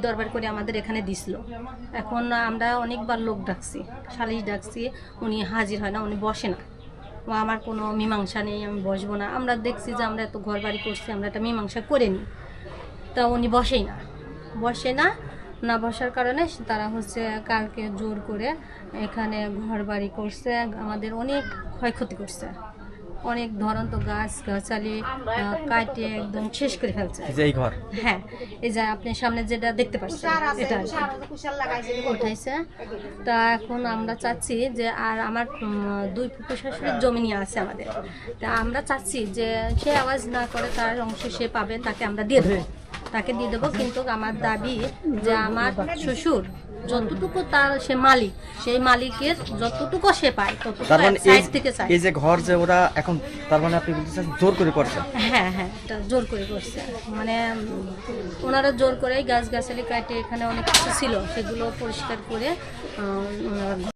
দরবার করে আমাদের এখানে দিছিল। এখন আমরা অনেকবার লোক ডাকছি, সালিশ ডাকছি, উনি হাজির হয় না, উনি বসে না। ও আমার কোনো মীমাংসা নেই, আমি বসবো না। আমরা দেখছি যে আমরা এত ঘর বাড়ি করছি, আমরা একটা মীমাংসা করে নিই, তা উনি বসেই না, বসে না। না বসার কারণে তারা কালকে জোর করে এখানে ঘর বাড়ি করছে, আমাদের অনেক ক্ষয়ক্ষতি করছে, অনেক ধরন্ত গাছ গাছালি কাটে একদম শেষ করে ফেলছে। এই ঘর, হ্যাঁ, এই যে আপনি সামনে যেটা দেখতে পাচ্ছেন এটা উঠাইছে। তা এখন আমরা চাচ্ছি যে, আর আমার 2 ফুফু শাশুড়ির জমি নিয়ে আছে আমাদের, তা আমরা চাচ্ছি যে সে আওয়াজ না করে, তার অংশ সে পাবে, তাকে আমরা দিয়ে দেবো, কিন্তু আমার দাবি যে আমার শ্বশুর যতটুকু তার সে মালিক, সেই মালিকের যতটুকু সে পায় তার মানে সাইড থেকে চাই। এই যে ঘর যে ওরা এখন, তার মানে আপনি বলতেছেন জোর করে করছেন? হ্যাঁ হ্যাঁ, এটা জোর করে করছে, মানে ওনারা জোর করেই গাছ গাছালি কাটে, এখানে অনেক কিছু ছিল সেগুলো পরিষ্কার করে